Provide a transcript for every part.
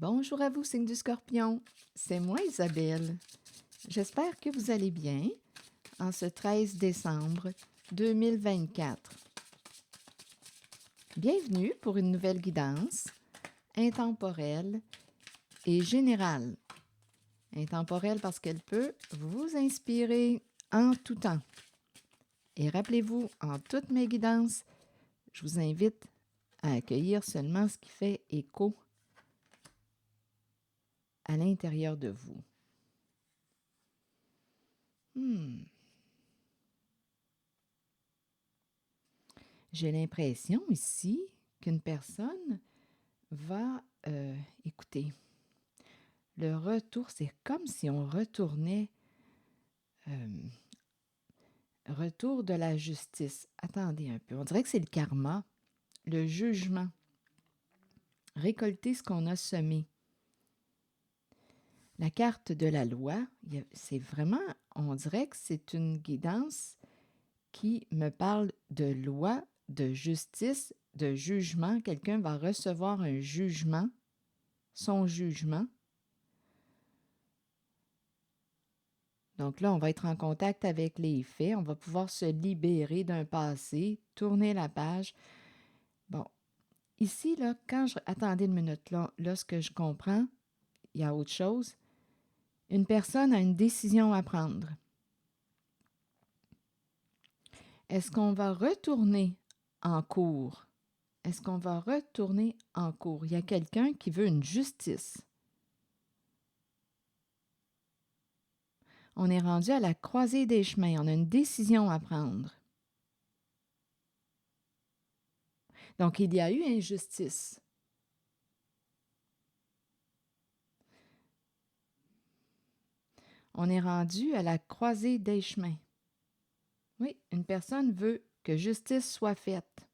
Bonjour à vous, signe du Scorpion. C'est moi, Isabelle. J'espère que vous allez bien en ce 13 décembre 2024. Bienvenue pour une nouvelle guidance intemporelle et générale. Intemporelle parce qu'elle peut vous inspirer en tout temps. Et rappelez-vous, en toutes mes guidances, je vous invite à accueillir seulement ce qui fait écho à l'intérieur de vous. J'ai l'impression ici qu'une personne va écouter. Le retour, c'est comme si on retournait, retour de la justice. Attendez un peu, on dirait que c'est le karma, le jugement. Récolter ce qu'on a semé. La carte de la loi, c'est vraiment, on dirait que c'est une guidance qui me parle de loi, de justice, de jugement. Quelqu'un va recevoir un jugement, son jugement. Donc là, on va être en contact avec les faits, on va pouvoir se libérer d'un passé, tourner la page. Bon, ici, là, attendez une minute, là, ce que je comprends, il y a autre chose. Une personne a une décision à prendre. Est-ce qu'on va retourner en cours? Est-ce qu'on va retourner en cours? Il y a quelqu'un qui veut une justice. On est rendu à la croisée des chemins. On a une décision à prendre. Donc, il y a eu injustice. On est rendu à la croisée des chemins. Oui, une personne veut que justice soit faite.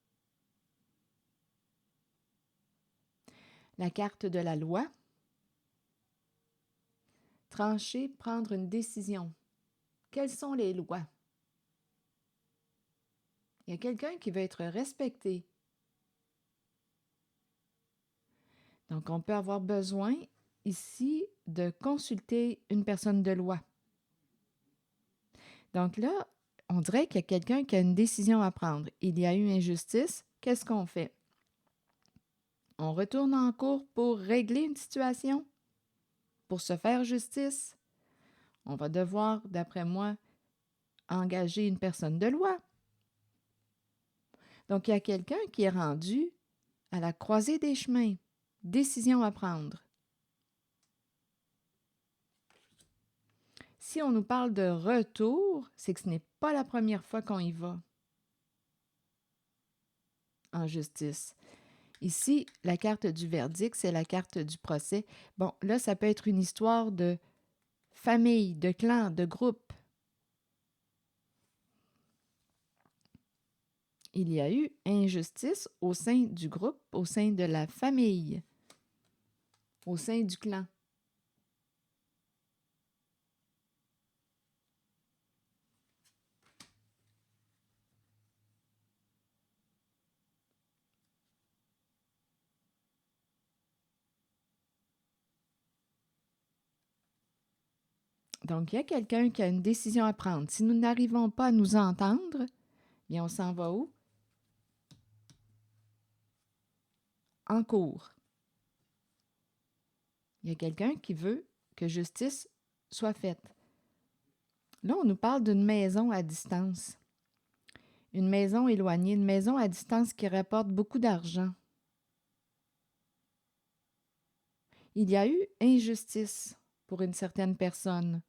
La carte de la loi. Trancher, prendre une décision. Quelles sont les lois? Il y a quelqu'un qui veut être respecté. Donc, on peut avoir besoin ici de consulter une personne de loi. Donc là, on dirait qu'il y a quelqu'un qui a une décision à prendre. Il y a eu injustice. Qu'est-ce qu'on fait? On retourne en cours pour régler une situation, pour se faire justice. On va devoir, d'après moi, engager une personne de loi. Donc, il y a quelqu'un qui est rendu à la croisée des chemins. Décision à prendre. Si on nous parle de retour, c'est que ce n'est pas la première fois qu'on y va en justice. Ici, la carte du verdict, c'est la carte du procès. Bon, là, ça peut être une histoire de famille, de clan, de groupe. Il y a eu injustice au sein du groupe, au sein de la famille, au sein du clan. Donc, il y a quelqu'un qui a une décision à prendre. Si nous n'arrivons pas à nous entendre, bien, on s'en va où? En cours. Il y a quelqu'un qui veut que justice soit faite. Là, on nous parle d'une maison à distance. Une maison éloignée, une maison à distance qui rapporte beaucoup d'argent. Il y a eu injustice pour une certaine personne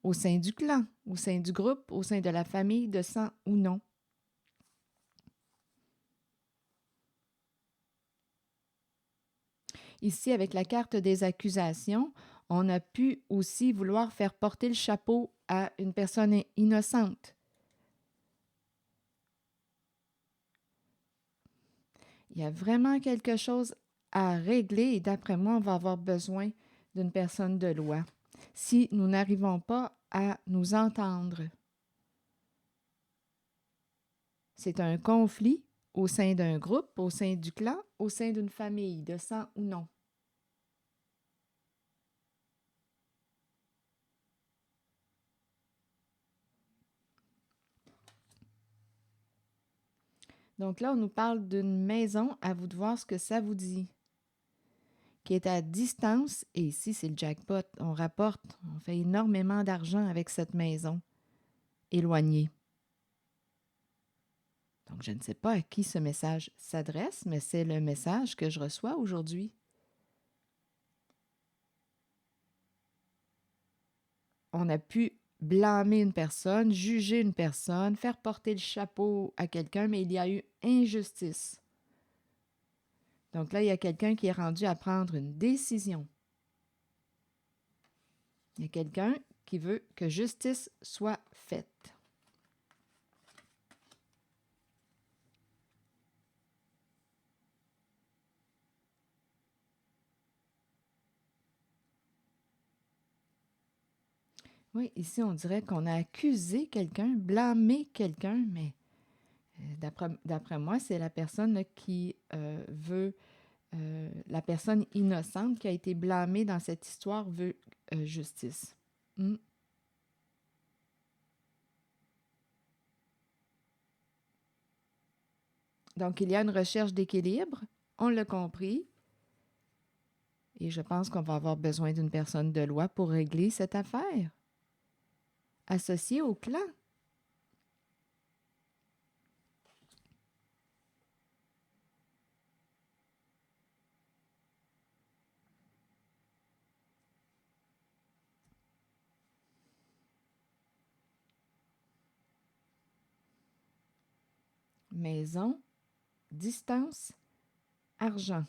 au sein du clan, au sein du groupe, au sein de la famille, de sang ou non. Ici, avec la carte des accusations, on a pu aussi vouloir faire porter le chapeau à une personne innocente. Il y a vraiment quelque chose à régler et d'après moi, on va avoir besoin d'une personne de loi si nous n'arrivons pas à nous entendre. C'est un conflit au sein d'un groupe, au sein du clan, au sein d'une famille, de sang ou non. Donc là, on nous parle d'une maison, à vous de voir ce que ça vous dit, qui est à distance, et ici, c'est le jackpot. On rapporte, on fait énormément d'argent avec cette maison éloignée. Donc, je ne sais pas à qui ce message s'adresse, mais c'est le message que je reçois aujourd'hui. On a pu blâmer une personne, juger une personne, faire porter le chapeau à quelqu'un, mais il y a eu injustice. Donc là, il y a quelqu'un qui est rendu à prendre une décision. Il y a quelqu'un qui veut que justice soit faite. Oui, ici, on dirait qu'on a accusé quelqu'un, blâmé quelqu'un, mais d'après moi, c'est la personne là, qui veut, la personne innocente qui a été blâmée dans cette histoire veut justice. Mm. Donc, il y a une recherche d'équilibre, on l'a compris, et je pense qu'on va avoir besoin d'une personne de loi pour régler cette affaire, associée au clan. Maison, distance, argent.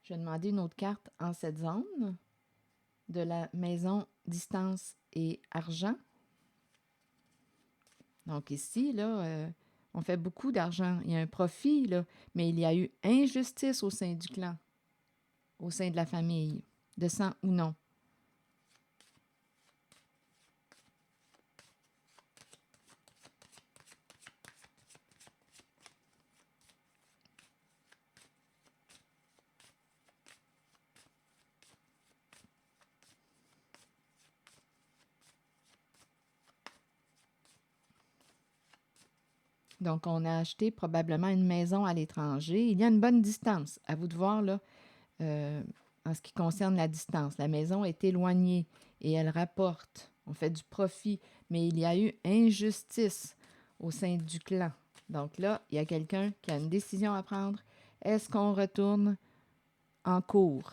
Je vais demander une autre carte en cette zone de la maison, distance et argent. Donc ici, là, on fait beaucoup d'argent. Il y a un profit, là, mais il y a eu injustice au sein du clan, au sein de la famille, de sang ou non. Donc, on a acheté probablement une maison à l'étranger. Il y a une bonne distance. À vous de voir, là, en ce qui concerne la distance. La maison est éloignée et elle rapporte. On fait du profit, mais il y a eu injustice au sein du clan. Donc là, il y a quelqu'un qui a une décision à prendre. Est-ce qu'on retourne en cours?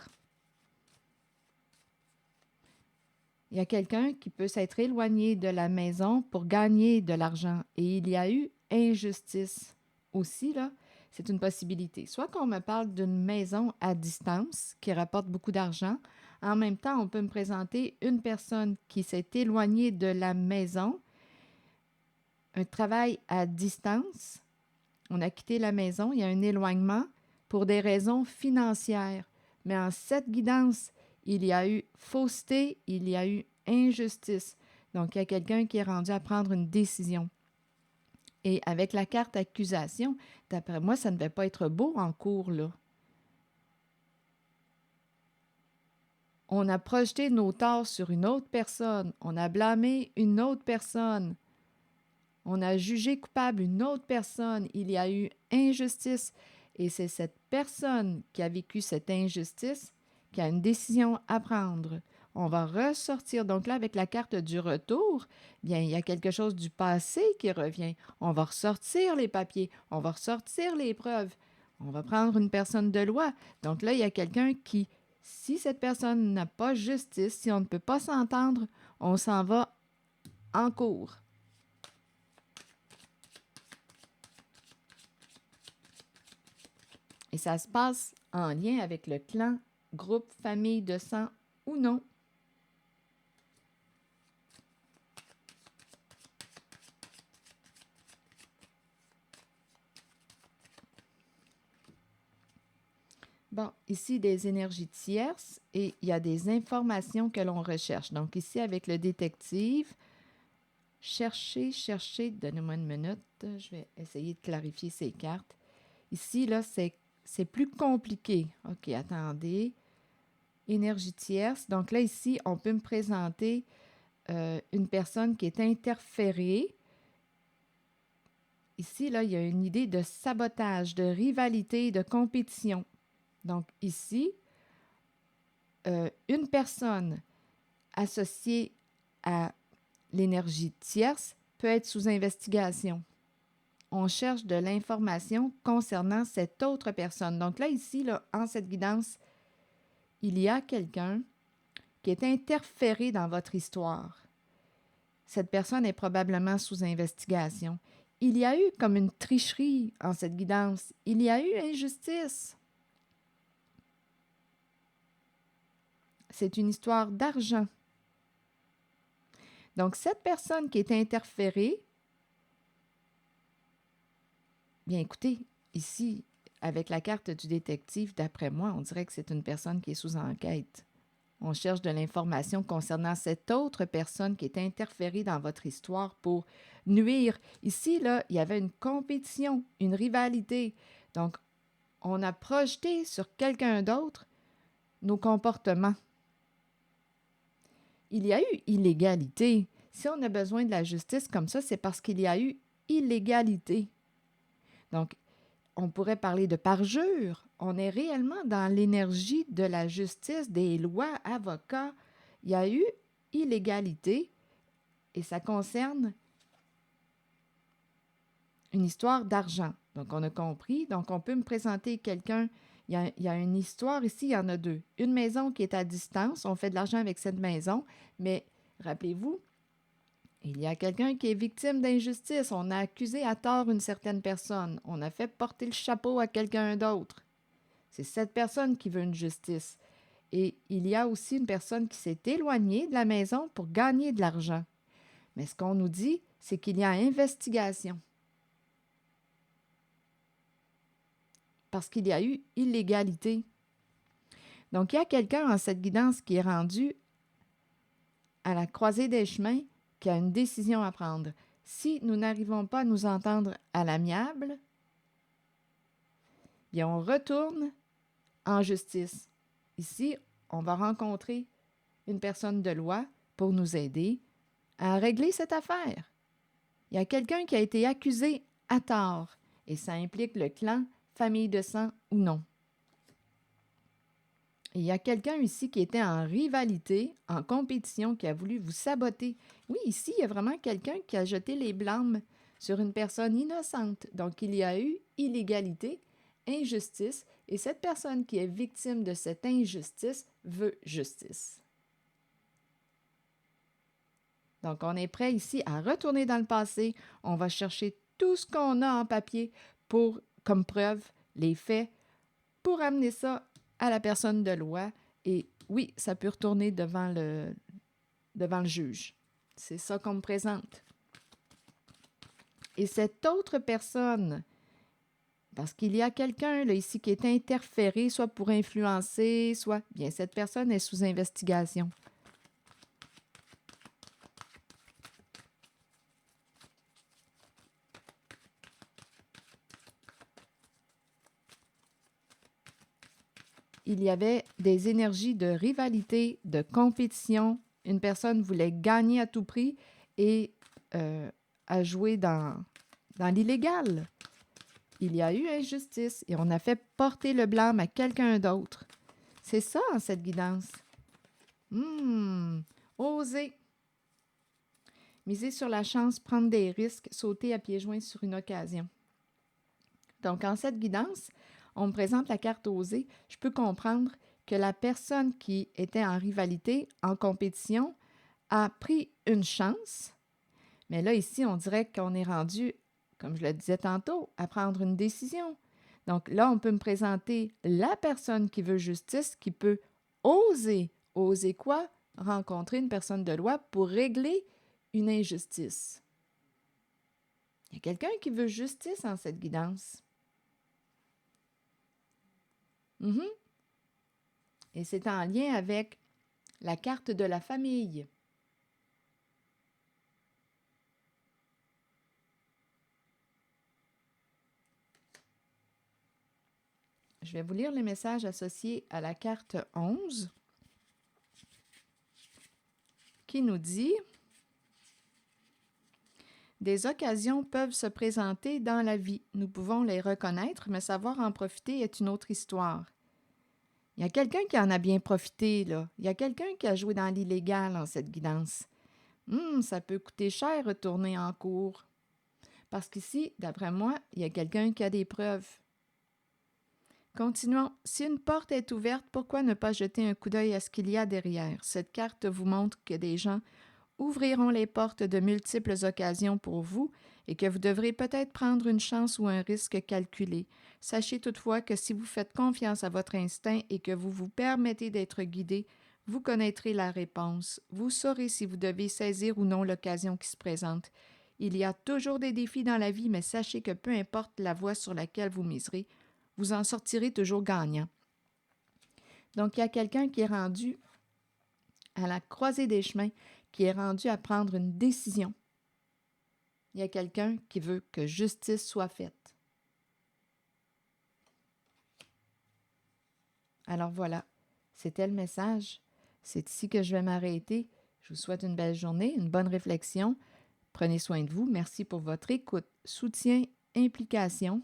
Il y a quelqu'un qui peut s'être éloigné de la maison pour gagner de l'argent. Et il y a eu injustice aussi, là. C'est une possibilité. Soit qu'on me parle d'une maison à distance qui rapporte beaucoup d'argent. En même temps, on peut me présenter une personne qui s'est éloignée de la maison, un travail à distance. On a quitté la maison, il y a un éloignement pour des raisons financières. Mais en cette guidance, il y a eu fausseté, il y a eu injustice. Donc, il y a quelqu'un qui est rendu à prendre une décision. Et avec la carte accusation, d'après moi, ça ne devait pas être beau en cours, là. On a projeté nos torts sur une autre personne. On a blâmé une autre personne. On a jugé coupable une autre personne. Il y a eu injustice. Et c'est cette personne qui a vécu cette injustice qui a une décision à prendre. On va ressortir. Donc là, avec la carte du retour, bien, il y a quelque chose du passé qui revient. On va ressortir les papiers. On va ressortir les preuves. On va prendre une personne de loi. Donc là, il y a quelqu'un qui, si cette personne n'a pas justice, si on ne peut pas s'entendre, on s'en va en cours. Et ça se passe en lien avec le clan, groupe, famille de sang ou non. Bon, ici, des énergies tierces et il y a des informations que l'on recherche. Donc, ici, avec le détective, cherchez, donnez-moi une minute, je vais essayer de clarifier ces cartes. Ici, là, c'est plus compliqué. OK, attendez. Énergie tierce. Donc là, ici, on peut me présenter une personne qui est interférée. Ici, là, il y a une idée de sabotage, de rivalité, de compétition. Donc ici, une personne associée à l'énergie tierce peut être sous investigation. On cherche de l'information concernant cette autre personne. Donc là, ici, là, en cette guidance, il y a quelqu'un qui est interféré dans votre histoire. Cette personne est probablement sous investigation. Il y a eu comme une tricherie en cette guidance. Il y a eu injustice. C'est une histoire d'argent. Donc, cette personne qui est interférée, bien écoutez, ici, avec la carte du détective, d'après moi, on dirait que c'est une personne qui est sous enquête. On cherche de l'information concernant cette autre personne qui est interférée dans votre histoire pour nuire. Ici, là, il y avait une compétition, une rivalité. Donc, on a projeté sur quelqu'un d'autre nos comportements. Il y a eu illégalité. Si on a besoin de la justice comme ça, c'est parce qu'il y a eu illégalité. Donc, on pourrait parler de parjure. On est réellement dans l'énergie de la justice, des lois, avocats. Il y a eu illégalité et ça concerne une histoire d'argent. Donc, on a compris. Donc, on peut me présenter quelqu'un. Il y a une histoire ici, il y en a deux. Une maison qui est à distance. On fait de l'argent avec cette maison. Mais rappelez-vous, il y a quelqu'un qui est victime d'injustice. On a accusé à tort une certaine personne. On a fait porter le chapeau à quelqu'un d'autre. C'est cette personne qui veut une justice. Et il y a aussi une personne qui s'est éloignée de la maison pour gagner de l'argent. Mais ce qu'on nous dit, c'est qu'il y a investigation. Parce qu'il y a eu illégalité. Donc, il y a quelqu'un en cette guidance qui est rendu à la croisée des chemins, qui a une décision à prendre. Si nous n'arrivons pas à nous entendre à l'amiable, bien on retourne en justice. Ici, on va rencontrer une personne de loi pour nous aider à régler cette affaire. Il y a quelqu'un qui a été accusé à tort et ça implique le clan, famille de sang ou non. Et il y a quelqu'un ici qui était en rivalité, en compétition, qui a voulu vous saboter. Oui, ici, il y a vraiment quelqu'un qui a jeté les blâmes sur une personne innocente. Donc, il y a eu illégalité, injustice, et cette personne qui est victime de cette injustice veut justice. Donc, on est prêt ici à retourner dans le passé. On va chercher tout ce qu'on a en papier comme preuve, les faits, pour amener ça à la personne de loi. Et oui, ça peut retourner devant le juge. C'est ça qu'on me présente. Et cette autre personne, parce qu'il y a quelqu'un là ici qui est interféré, soit pour influencer, soit... Bien, cette personne est sous investigation. Il y avait des énergies de rivalité, de compétition. Une personne voulait gagner à tout prix et a joué dans l'illégal. Il y a eu injustice et on a fait porter le blâme à quelqu'un d'autre. C'est ça, cette guidance. Oser. Miser sur la chance, prendre des risques, sauter à pieds joints sur une occasion. Donc, en cette guidance, on me présente la carte oser. Je peux comprendre que la personne qui était en rivalité, en compétition, a pris une chance. Mais là, ici, on dirait qu'on est rendu, comme je le disais tantôt, à prendre une décision. Donc là, on peut me présenter la personne qui veut justice, qui peut oser. Oser quoi? Rencontrer une personne de loi pour régler une injustice. Il y a quelqu'un qui veut justice en cette guidance. Et c'est en lien avec la carte de la famille. Je vais vous lire les messages associés à la carte 11 qui nous dit « Des occasions peuvent se présenter dans la vie. Nous pouvons les reconnaître, mais savoir en profiter est une autre histoire. » Il y a quelqu'un qui en a bien profité, là. Il y a quelqu'un qui a joué dans l'illégal en cette guidance. Ça peut coûter cher retourner en cours. Parce qu'ici, d'après moi, il y a quelqu'un qui a des preuves. Continuons. Si une porte est ouverte, pourquoi ne pas jeter un coup d'œil à ce qu'il y a derrière? Cette carte vous montre que des gens ouvriront les portes de multiples occasions pour vous et que vous devrez peut-être prendre une chance ou un risque calculé. Sachez toutefois que si vous faites confiance à votre instinct et que vous vous permettez d'être guidé, vous connaîtrez la réponse. Vous saurez si vous devez saisir ou non l'occasion qui se présente. Il y a toujours des défis dans la vie, mais sachez que peu importe la voie sur laquelle vous miserez, vous en sortirez toujours gagnant. Donc, il y a quelqu'un qui est rendu à la croisée des chemins, qui est rendu à prendre une décision. Il y a quelqu'un qui veut que justice soit faite. Alors voilà, c'était le message. C'est ici que je vais m'arrêter. Je vous souhaite une belle journée, une bonne réflexion. Prenez soin de vous. Merci pour votre écoute, soutien, implication.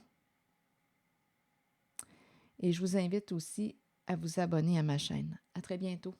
Et je vous invite aussi à vous abonner à ma chaîne. À très bientôt.